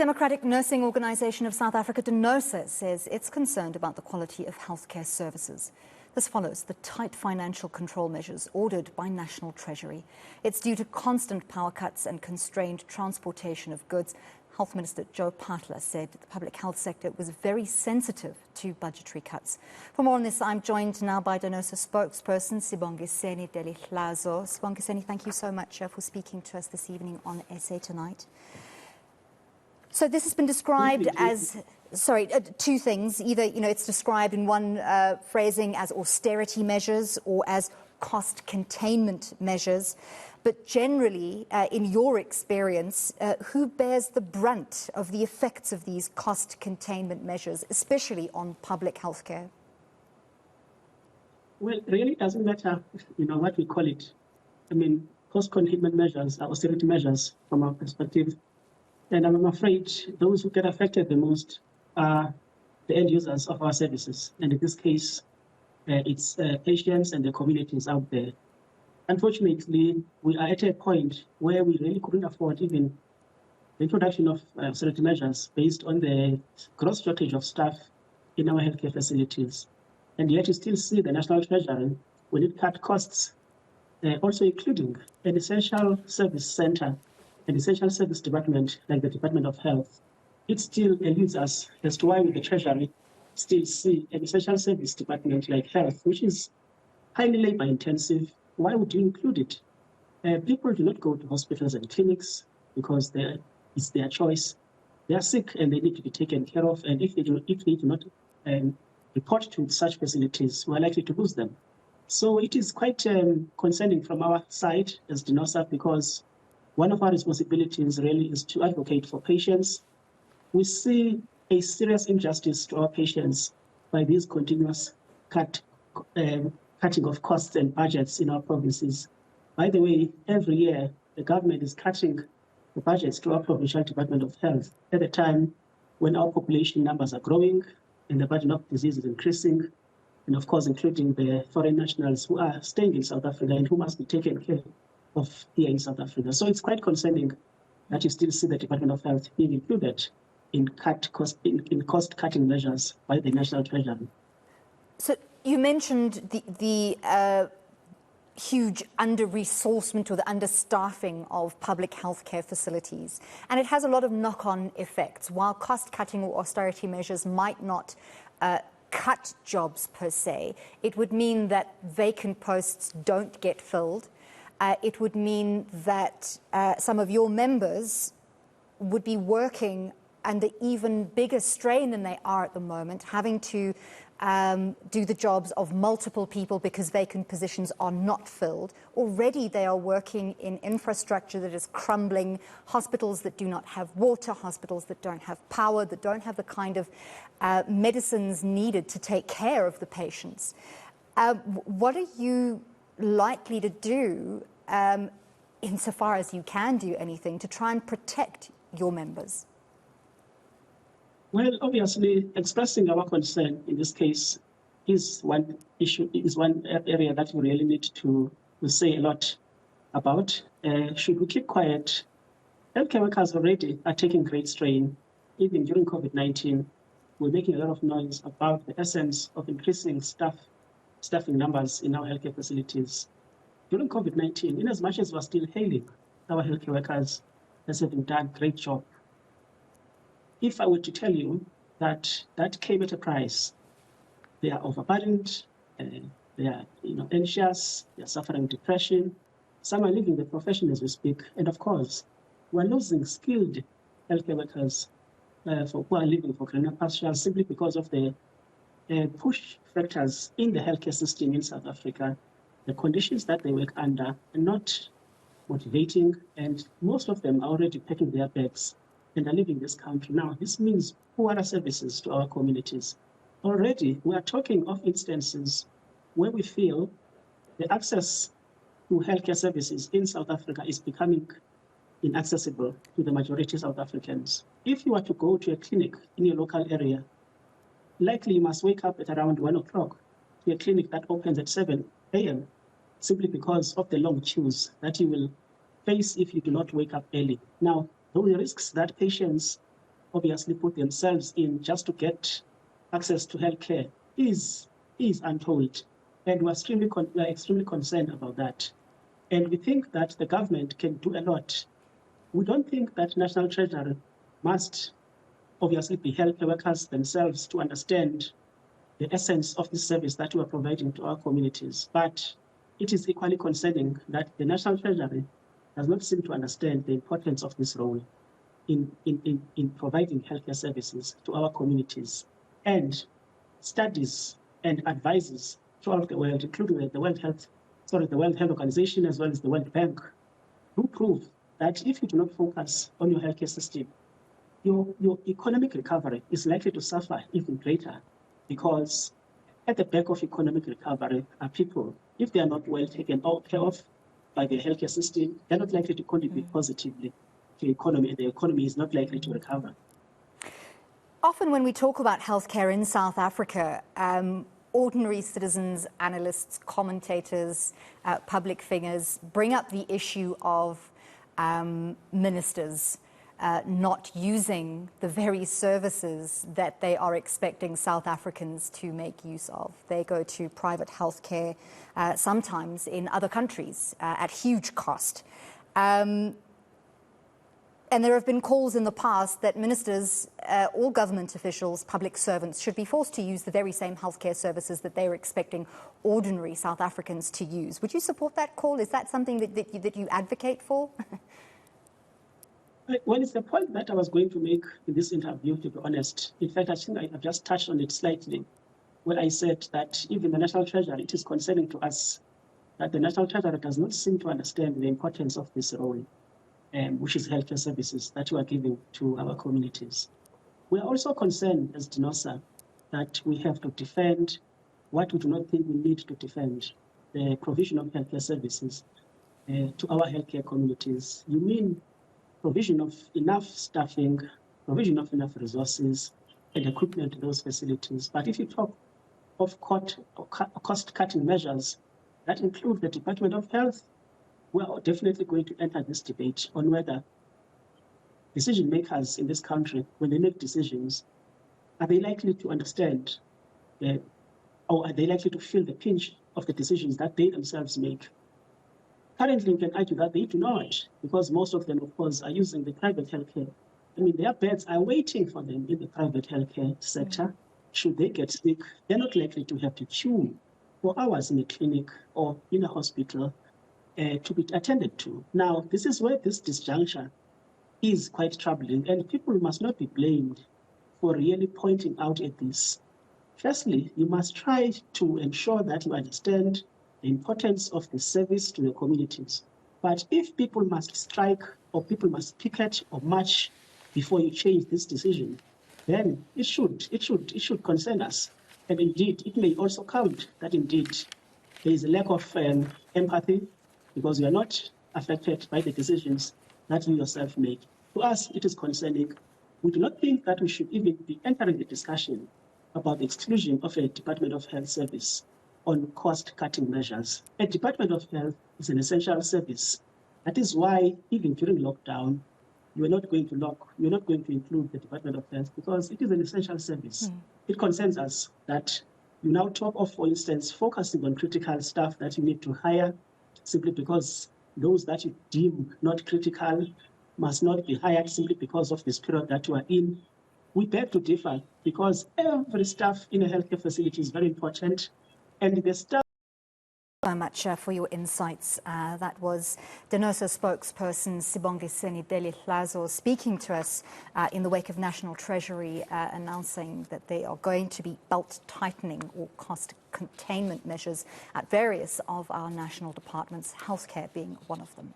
Democratic Nursing Organisation of South Africa, Denosa, says it's concerned about the quality of healthcare services. This follows the tight financial control measures ordered by National Treasury. It's due to constant power cuts and constrained transportation of goods. Health Minister Joe Phaahla said the public health sector was very sensitive to budgetary cuts. For more on this, I'm joined now by Denosa spokesperson Sibongiseni Delihlazo. Sibongiseni, thank you so much for speaking to us this evening on SA Tonight. So this has been described as, two things. Either, it's described in one phrasing as austerity measures or as cost containment measures. But generally, in your experience, who bears the brunt of the effects of these cost containment measures, especially on public health care? Well, it really doesn't matter, what we call it. Cost containment measures are austerity measures from our perspective. And I'm afraid those who get affected the most are the end users of our services. And in this case, it's patients and the communities out there. Unfortunately, we are at a point where we really couldn't afford even the introduction of austerity measures based on the gross shortage of staff in our healthcare facilities. And yet you still see the National Treasury, when it cut costs, also including an essential service center, an essential service department like the Department of Health. It still eludes us as to why the Treasury still see an essential service department like health, which is highly labor intensive. Why would you include it? People do not go to hospitals and clinics because it's their choice. They are sick and they need to be taken care of. And if they do not report to such facilities, we are likely to lose them. So it is quite concerning from our side as Denosa, because one of our responsibilities really is to advocate for patients. We see a serious injustice to our patients by these continuous cutting of costs and budgets in our provinces. By the way, every year, the government is cutting the budgets to our provincial Department of Health at a time when our population numbers are growing and the burden of disease is increasing, and of course, including the foreign nationals who are staying in South Africa and who must be taken care of here in South Africa. So it's quite concerning that you still see the Department of Health being included in cost-cutting measures by the National Treasury. So you mentioned the huge under-resourcement or the understaffing of public healthcare facilities, and it has a lot of knock-on effects. While cost-cutting or austerity measures might not cut jobs per se, it would mean that vacant posts don't get filled. It would mean that some of your members would be working under even bigger strain than they are at the moment, having to do the jobs of multiple people because vacant positions are not filled. Already they are working in infrastructure that is crumbling, hospitals that do not have water, hospitals that don't have power, that don't have the kind of medicines needed to take care of the patients. What are you likely to do, insofar as you can do anything, to try and protect your members? Well, obviously, expressing our concern in this case is one issue, is one area that we really need to say a lot about. Should we keep quiet? Healthcare workers already are taking great strain. Even during COVID-19, we're making a lot of noise about the essence of increasing staffing numbers in our healthcare facilities. During COVID-19, in as much as we're still hailing our healthcare workers as having done a great job, if I were to tell you that that came at a price, they are overburdened, they are anxious, they are suffering depression, some are leaving the profession as we speak, and of course, we're losing skilled healthcare workers who are leaving for greener pastures simply because of the push factors in the healthcare system in South Africa. The conditions that they work under are not motivating, and most of them are already packing their bags and are leaving this country. Now, this means poorer services to our communities. Already, we are talking of instances where we feel the access to healthcare services in South Africa is becoming inaccessible to the majority of South Africans. If you were to go to a clinic in your local area, likely you must wake up at around 1 o'clock to a clinic that opens at 7 a.m. simply because of the long queues that you will face if you do not wake up early. Now, the risks that patients obviously put themselves in just to get access to healthcare is untold. And we're extremely concerned about that. And we think that the government can do a lot. We don't think that National Treasury must obviously be healthcare workers themselves to understand the essence of the service that we are providing to our communities. But it is equally concerning that the National Treasury does not seem to understand the importance of this role in providing healthcare services to our communities. And studies and advices throughout the world, including the World Health Organization as well as the World Bank, do prove that if you do not focus on your healthcare system, your economic recovery is likely to suffer even greater, because at the back of economic recovery are people. If they are not well taken care of by the healthcare system, they're not likely to contribute positively to the economy, and the economy is not likely to recover. Often when we talk about healthcare in South Africa, ordinary citizens, analysts, commentators, public figures bring up the issue of ministers not using the very services that they are expecting South Africans to make use of. They go to private healthcare, sometimes in other countries, at huge cost. And there have been calls in the past that ministers, all government officials, public servants, should be forced to use the very same healthcare services that they are expecting ordinary South Africans to use. Would you support that call? Is that something that you advocate for? Well, it's the point that I was going to make in this interview, to be honest. In fact, I think I have just touched on it slightly, where I said that even the National Treasury, it is concerning to us that the National Treasury does not seem to understand the importance of this role, which is healthcare services that we are giving to our communities. We are also concerned as Denosa that we have to defend what we do not think we need to defend, the provision of healthcare services to our healthcare communities. You mean provision of enough staffing, provision of enough resources and equipment to those facilities. But if you talk of cost-cutting measures that include the Department of Health, we are definitely going to enter this debate on whether decision makers in this country, when they make decisions, are they likely to understand or are they likely to feel the pinch of the decisions that they themselves make? Currently, we can argue that they do not, because most of them, of course, are using the private healthcare. I mean, their beds are waiting for them in the private healthcare sector. Should they get sick, they're not likely to have to queue for hours in a clinic or in a hospital to be attended to. Now, this is where this disjuncture is quite troubling, and people must not be blamed for really pointing out at this. Firstly, you must try to ensure that you understand the importance of the service to your communities. But if people must strike or people must picket or march before you change this decision, then it should concern us. And indeed, it may also count that indeed there is a lack of empathy, because you are not affected by the decisions that you yourself make. To us, it is concerning. We do not think that we should even be entering the discussion about the exclusion of a Department of Health service on cost-cutting measures. A Department of Health is an essential service. That is why, even during lockdown, you're not going to include the Department of Health, because it is an essential service. It concerns us that you now talk of, for instance, focusing on critical staff that you need to hire, simply because those that you deem not critical must not be hired simply because of this period that you are in. We beg to differ, because every staff in a healthcare facility is very important, and the staff. So much for your insights. That was Denosa spokesperson Sibongiseni Delihlazo speaking to us in the wake of National Treasury announcing that they are going to be belt tightening or cost containment measures at various of our national departments, healthcare being one of them.